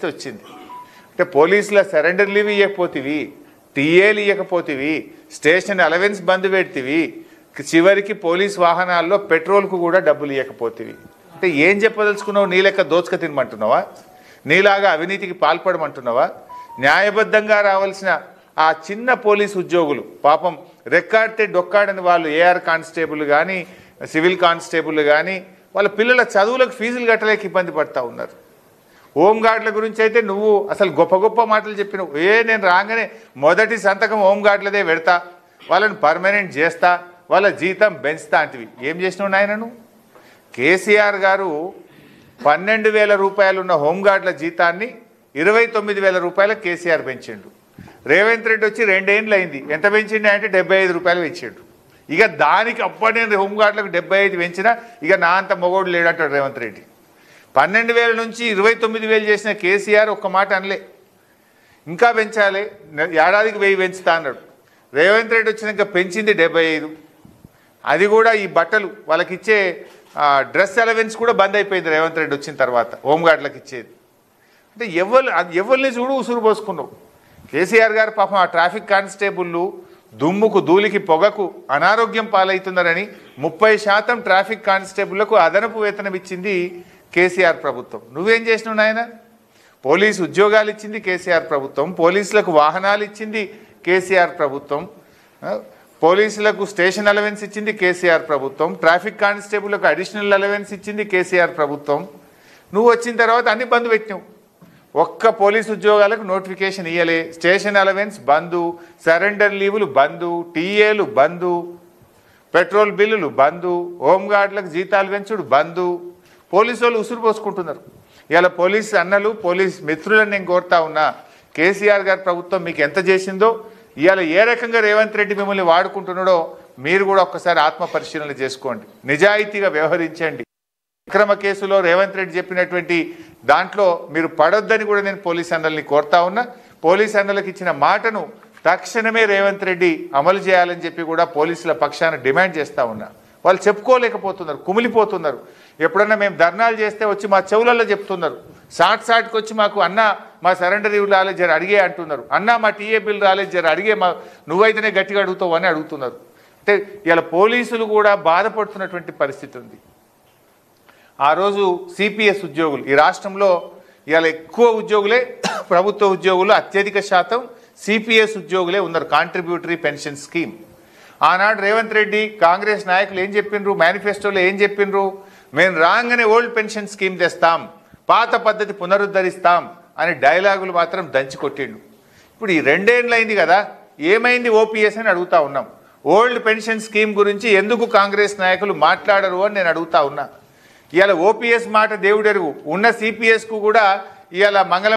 పరిస్థితి వచ్చింది. అంటే పోలీసుల సరెండర్ లీవ్ ఇవ్వకపోతివి, టీఏలు ఇవ్వకపోతివి, స్టేషన్ అలవెన్స్ బంద్ పెడితివి, చివరికి పోలీస్ వాహనాల్లో పెట్రోల్కు కూడా డబ్బులు ఇవ్వకపోతివి. అంటే ఏం చెప్పదలుచుకున్నావు? నీ లెక్క దోచుక తినమంటున్నావా? నీలాగా అవినీతికి పాల్పడమంటున్నావా? న్యాయబద్ధంగా రావాల్సిన ఆ చిన్న పోలీసు ఉద్యోగులు పాపం రెక్కాడితే డొక్కాడని వాళ్ళు ఏఆర్ కానిస్టేబుల్ కానీ సివిల్ కానిస్టేబుల్ కానీ వాళ్ళ పిల్లల చదువులకు ఫీజులు కట్టలేక ఇబ్బంది పడతా ఉన్నారు. హోంగార్డుల గురించి అయితే నువ్వు అసలు గొప్ప గొప్ప మాటలు చెప్పినావు. నేను రాగానే మొదటి సంతకం హోంగార్డులదే పెడతా, వాళ్ళని పర్మనెంట్ చేస్తా, వాళ్ళ జీతం పెంచుతా అంటివి. ఏం చేసినావు నాయన నువ్వు? కేసీఆర్ గారు 12,000 రూపాయలు ఉన్న హోంగార్డుల జీతాన్ని 29,000 రూపాయలకు కేసీఆర్ పెంచిండు. రేవంత్ రెడ్డి వచ్చి 2 ఏళ్ళు అయింది, ఎంత పెంచిండు అంటే 75 రూపాయలు పెంచిండు. ఇక దానికి అప్పటి నేను హోంగార్డులకు 75 పెంచినా ఇక నా అంత మొగోడు లేడంటాడు రేవంత్ రెడ్డి. 12,000 నుంచి 29,000 చేసిన కేసీఆర్ ఒక్క మాట అనలే, ఇంకా పెంచాలి, ఏడాదికి 1000 పెంచుతా అన్నాడు. రేవంత్ రెడ్డి వచ్చినాక పెంచింది 75. అది కూడా ఈ బట్టలు వాళ్ళకి ఇచ్చే డ్రెస్ అలవెన్స్ కూడా బంద్ అయిపోయింది రేవంత్ రెడ్డి వచ్చిన తర్వాత హోంగార్డులకు ఇచ్చేది. అంటే ఎవరిని చూడు ఉసురు పోసుకున్నావు. కేసీఆర్ గారు పాపం ఆ ట్రాఫిక్ కానిస్టేబుళ్ళు దుమ్ముకు ధూళికి పొగకు అనారోగ్యం పాలవుతున్నారని 30% ట్రాఫిక్ కానిస్టేబుళ్లకు అదనపు వేతనం ఇచ్చింది కేసీఆర్ ప్రభుత్వం. నువ్వేం చేసినావు నాయన? పోలీసు ఉద్యోగాలు ఇచ్చింది కేసీఆర్ ప్రభుత్వం, పోలీసులకు వాహనాలు ఇచ్చింది కేసీఆర్ ప్రభుత్వం, పోలీసులకు స్టేషన్ అలవెన్స్ ఇచ్చింది కేసీఆర్ ప్రభుత్వం, ట్రాఫిక్ కానిస్టేబుల్లకు అడిషనల్ అలవెన్స్ ఇచ్చింది కేసీఆర్ ప్రభుత్వం. నువ్వు వచ్చిన తర్వాత అన్ని బంద్ పెట్టినావు. ఒక్క పోలీసు ఉద్యోగాలకు నోటిఫికేషన్ ఇయ్యలే, స్టేషన్ అలవెన్స్ బందు, సరెండర్ లీవులు బందు, టీఏలు బందు, పెట్రోల్ బిల్లులు బందు, హోంగార్డులకు జీతాలు పెంచుడు బందు. పోలీసు వాళ్ళు ఉసురు పోసుకుంటున్నారు. ఇలా పోలీస్ అన్నలు పోలీస్ మిత్రులను నేను కోరుతా ఉన్నా, కేసీఆర్ గారి ప్రభుత్వం మీకు ఎంత చేసిందో, ఇవాళ ఏ రకంగా రేవంత్ రెడ్డి మిమ్మల్ని వాడుకుంటున్నాడో మీరు కూడా ఒక్కసారి ఆత్మ పరిశీలన చేసుకోండి, నిజాయితీగా వ్యవహరించండి. అక్రమ కేసులో రేవంత్ రెడ్డి చెప్పినటువంటి దాంట్లో మీరు పడొద్దని కూడా నేను పోలీస్ అన్నల్ని కోరుతా ఉన్నా. పోలీస్ అన్నలకు ఇచ్చిన మాటను తక్షణమే రేవంత్ రెడ్డి అమలు చేయాలని చెప్పి కూడా పోలీసుల పక్షాన డిమాండ్ చేస్తూ ఉన్నా. వాళ్ళు చెప్పుకోలేకపోతున్నారు, కుమిలిపోతున్నారు. ఎప్పుడన్నా మేము ధర్నాలు చేస్తే వచ్చి మా చెవులలో చెప్తున్నారు, సాట్కి వచ్చి మాకు అన్న మా సరెండర్ లీవ్ రాలేదు జర అడిగే అంటున్నారు, అన్న మా టీఏ బిల్ రాలేదు జర అడిగే, మా నువ్వైతేనే గట్టిగా అడుగుతావు అని అడుగుతున్నారు. అంటే ఇలా పోలీసులు కూడా బాధపడుతున్నటువంటి పరిస్థితి ఉంది. ఆ రోజు సిపిఎస్ ఉద్యోగులు ఈ రాష్ట్రంలో ఇవాళ ఎక్కువ ఉద్యోగులే ప్రభుత్వ ఉద్యోగులు, అత్యధిక శాతం సిపిఎస్ ఉద్యోగులే ఉన్నారు, కాంట్రిబ్యూటరీ పెన్షన్ స్కీమ్. ఆనాడు రేవంత్ రెడ్డి కాంగ్రెస్ నాయకులు ఏం చెప్పిండ్రు, మేనిఫెస్టోలో ఏం చెప్పిండ్రు? మేము రాగానే ఓల్డ్ పెన్షన్ స్కీమ్ తెస్తాం, పాత పద్ధతి పునరుద్ధరిస్తాం అని డైలాగులు మాత్రం దంచి కొట్టిండు. ఇప్పుడు ఈ 2 ఏళ్ళు అయింది కదా, ఏమైంది ఓపీఎస్ అని అడుగుతా ఉన్నాం. ఓల్డ్ పెన్షన్ స్కీమ్ గురించి ఎందుకు కాంగ్రెస్ నాయకులు మాట్లాడరు అని నేను అడుగుతా ఉన్నా. ఇవాళ ఓపీఎస్ మాట దేవుడెరుగు, ఉన్న సిపిఎస్కు కూడా ఇవాళ మంగళ